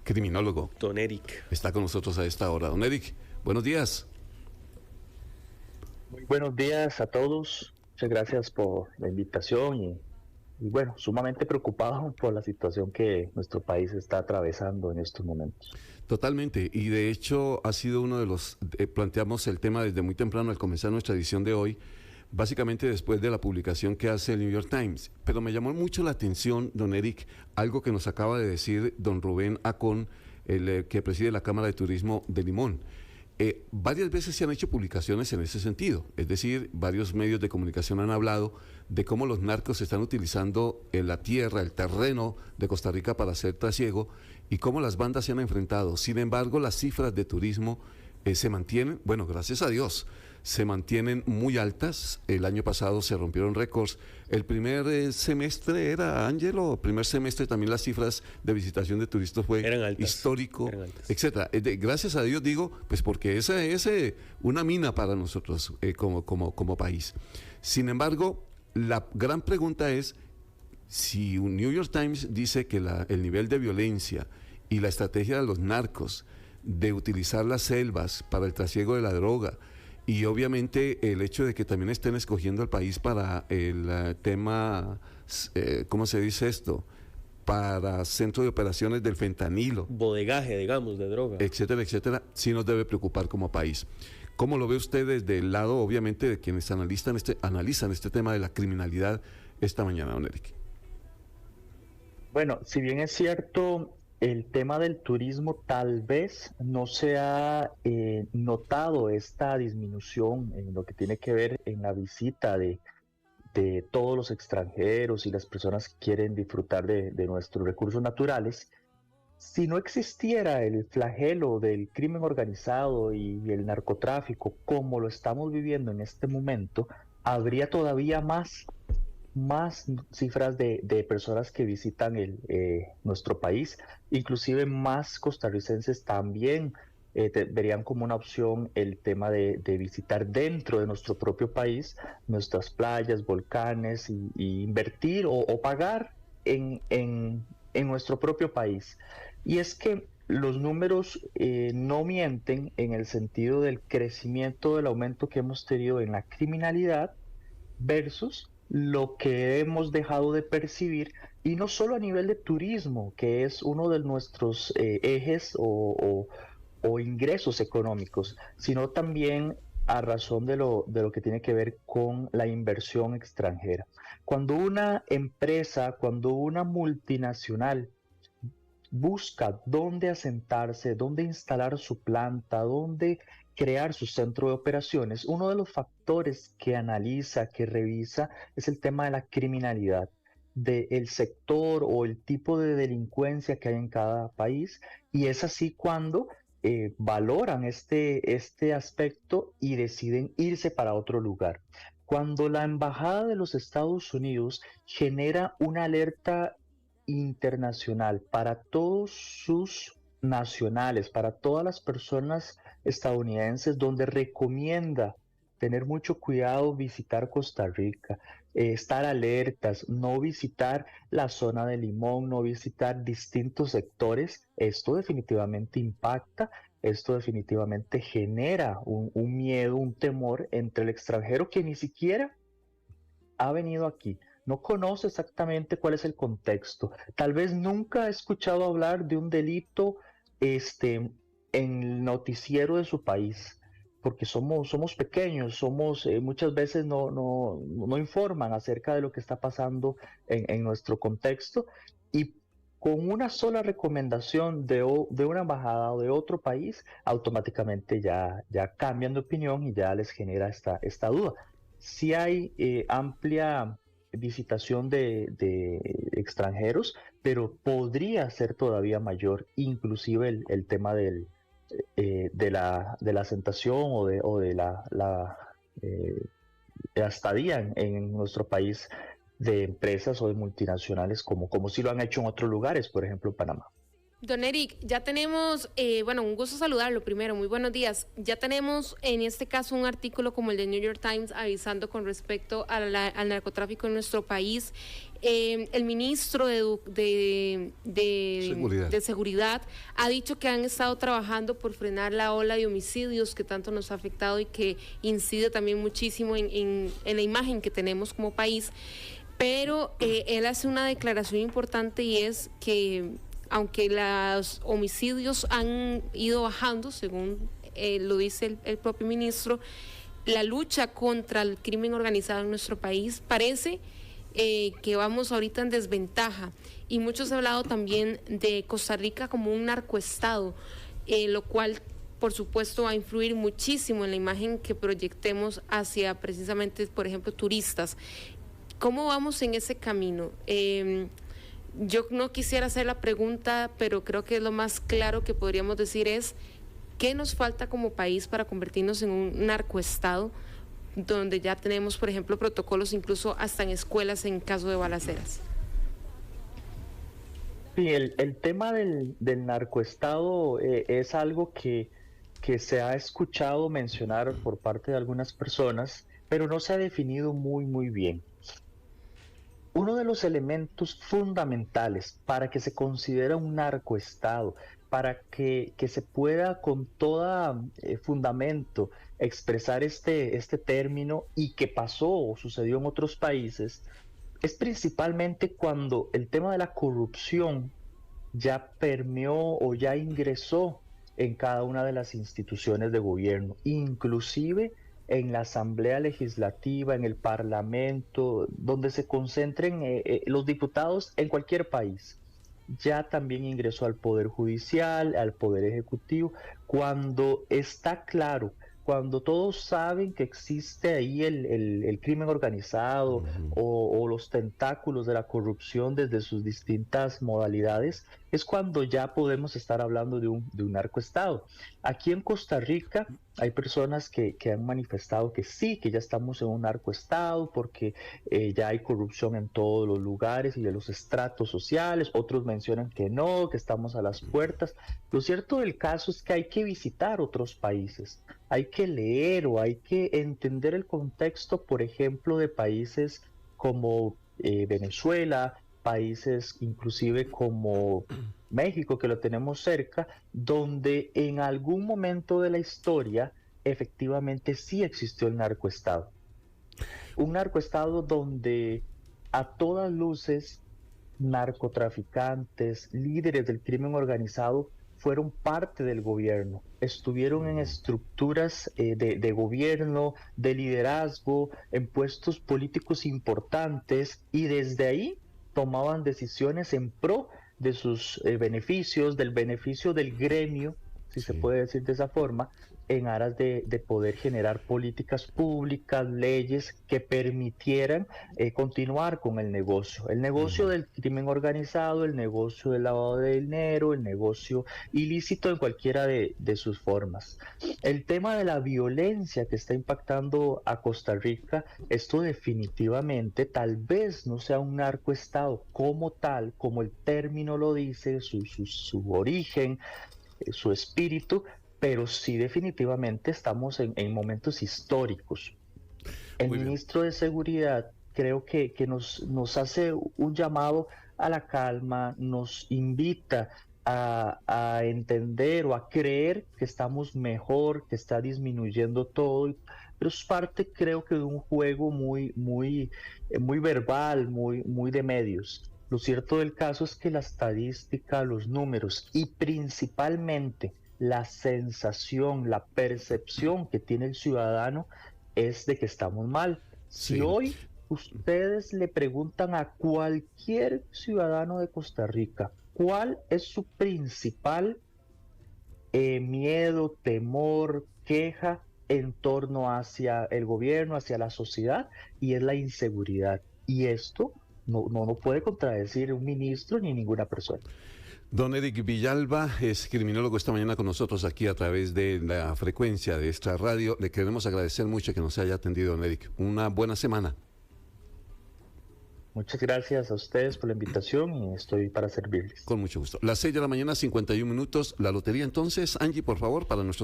criminólogo. Don Eric. Está con nosotros a esta hora. Don Eric, buenos días. Muy buenos días a todos. Muchas gracias por la invitación y bueno, sumamente preocupado por la situación que nuestro país está atravesando en estos momentos. Totalmente, y de hecho ha sido uno de los, planteamos el tema desde muy temprano al comenzar nuestra edición de hoy, básicamente después de la publicación que hace el New York Times. Pero me llamó mucho la atención, don Eric, algo que nos acaba de decir don Rubén Acón, el que preside la Cámara de Turismo de Limón. Varias veces se han hecho publicaciones en ese sentido, es decir, varios medios de comunicación han hablado de cómo los narcos están utilizando la tierra, el terreno de Costa Rica para hacer trasiego y cómo las bandas se han enfrentado. Sin embargo, las cifras de turismo se mantienen, bueno, gracias a Dios, se mantienen muy altas. El año pasado se rompieron récords. El primer semestre era, Ángelo, el primer semestre también las cifras de visitación de turistas fue histórico, etcétera. Gracias a Dios digo, pues porque esa es una mina para nosotros como país. Sin embargo, la gran pregunta es, si un New York Times dice que el nivel de violencia y la estrategia de los narcos de utilizar las selvas para el trasiego de la droga y obviamente el hecho de que también estén escogiendo el país para el tema, ¿cómo se dice esto? Para centro de operaciones del fentanilo. Bodegaje, digamos, de droga. Etcétera, etcétera, sí nos debe preocupar como país. ¿Cómo lo ve usted desde el lado, obviamente, de quienes analizan este tema de la criminalidad esta mañana, don Eric? Bueno, si bien es cierto, el tema del turismo tal vez no se ha notado esta disminución en lo que tiene que ver en la visita de todos los extranjeros y las personas que quieren disfrutar de nuestros recursos naturales. Si no existiera el flagelo del crimen organizado y el narcotráfico como lo estamos viviendo en este momento, habría todavía más cifras de personas que visitan nuestro país, inclusive más costarricenses también verían como una opción el tema de visitar dentro de nuestro propio país nuestras playas, volcanes y invertir o pagar en nuestro propio país. Y es que los números no mienten en el sentido del crecimiento, del aumento que hemos tenido en la criminalidad versus lo que hemos dejado de percibir, y no solo a nivel de turismo, que es uno de nuestros ejes o ingresos económicos, sino también a razón de lo que tiene que ver con la inversión extranjera. Cuando una empresa, cuando una multinacional busca dónde asentarse, dónde instalar su planta, dónde crear su centro de operaciones, uno de los factores que analiza, que revisa, es el tema de la criminalidad, del sector o el tipo de delincuencia que hay en cada país, y es así cuando valoran este aspecto y deciden irse para otro lugar. Cuando la Embajada de los Estados Unidos genera una alerta internacional para todos sus nacionales, para todas las personas estadounidenses, donde recomienda tener mucho cuidado, visitar Costa Rica, estar alertas, no visitar la zona de Limón, no visitar distintos sectores. Esto definitivamente impacta, esto definitivamente genera un miedo, un temor entre el extranjero que ni siquiera ha venido aquí, no conoce exactamente cuál es el contexto, tal vez nunca ha escuchado hablar de un delito en el noticiero de su país, porque somos pequeños, muchas veces no informan acerca de lo que está pasando en nuestro contexto, y con una sola recomendación de una embajada o de otro país, automáticamente ya cambian de opinión y ya les genera esta duda. Sí hay amplia visitación de extranjeros, pero podría ser todavía mayor, inclusive el tema de la asentación o de la estadía en nuestro país de empresas o de multinacionales, como sí lo han hecho en otros lugares, por ejemplo Panamá. Don Eric, ya tenemos, bueno, un gusto saludarlo primero, muy buenos días. Ya tenemos en este caso un artículo como el de New York Times avisando con respecto a al narcotráfico en nuestro país. El ministro de Seguridad ha dicho que han estado trabajando por frenar la ola de homicidios que tanto nos ha afectado y que incide también muchísimo en la imagen que tenemos como país. Pero él hace una declaración importante y es que aunque los homicidios han ido bajando, según lo dice el propio ministro, la lucha contra el crimen organizado en nuestro país parece que vamos ahorita en desventaja. Y muchos han hablado también de Costa Rica como un narcoestado, lo cual por supuesto va a influir muchísimo en la imagen que proyectemos hacia precisamente, por ejemplo, turistas. ¿Cómo vamos en ese camino? Yo no quisiera hacer la pregunta, pero creo que lo más claro que podríamos decir es ¿qué nos falta como país para convertirnos en un narcoestado donde ya tenemos, por ejemplo, protocolos incluso hasta en escuelas en caso de balaceras? Sí, el tema del narcoestado es algo que se ha escuchado mencionar por parte de algunas personas, pero no se ha definido muy bien. Uno de los elementos fundamentales para que se considere un narcoestado, para que se pueda con todo fundamento expresar este término y que pasó o sucedió en otros países, es principalmente cuando el tema de la corrupción ya permeó o ya ingresó en cada una de las instituciones de gobierno, inclusive en la Asamblea Legislativa, en el Parlamento, donde se concentren los diputados en cualquier país. Ya también ingresó al Poder Judicial, al Poder Ejecutivo, cuando está claro, cuando todos saben que existe ahí el crimen organizado o los tentáculos de la corrupción desde sus distintas modalidades, es cuando ya podemos estar hablando de un narcoestado. Aquí en Costa Rica hay personas que han manifestado que sí, que ya estamos en un narcoestado porque ya hay corrupción en todos los lugares y en los estratos sociales. Otros mencionan que no, que estamos a las puertas. Lo cierto del caso es que hay que visitar otros países, hay que leer o hay que entender el contexto, por ejemplo, de países como Venezuela, países inclusive como México, que lo tenemos cerca, donde en algún momento de la historia efectivamente sí existió el narcoestado. Un narcoestado donde a todas luces narcotraficantes, líderes del crimen organizado fueron parte del gobierno, estuvieron en estructuras de gobierno, de liderazgo, en puestos políticos importantes y desde ahí tomaban decisiones en pro de sus beneficios, del beneficio del gremio, si se puede decir de esa forma, en aras de poder generar políticas públicas, leyes que permitieran continuar con el negocio del crimen organizado, el negocio del lavado de dinero, el negocio ilícito en cualquiera de sus formas. El tema de la violencia que está impactando a Costa Rica, esto definitivamente tal vez no sea un narcoestado como tal, como el término lo dice, su origen, su espíritu, pero sí definitivamente estamos en momentos históricos. El ministro de Seguridad creo que nos hace un llamado a la calma, nos invita a entender o a creer que estamos mejor, que está disminuyendo todo, pero es parte creo que de un juego muy verbal, muy de medios. Lo cierto del caso es que la estadística, los números y principalmente la sensación, la percepción que tiene el ciudadano es de que estamos mal. Si hoy ustedes le preguntan a cualquier ciudadano de Costa Rica cuál es su principal miedo, temor, queja en torno hacia el gobierno, hacia la sociedad, y es la inseguridad. Y esto no puede contradecir un ministro ni ninguna persona. Don Eric Villalba es criminólogo esta mañana con nosotros aquí a través de la frecuencia de esta radio. Le queremos agradecer mucho que nos haya atendido, don Eric. Una buena semana. Muchas gracias a ustedes por la invitación y estoy para servirles. Con mucho gusto. Las 6 de la mañana, 51 minutos. La lotería entonces, Angie, por favor, para nuestros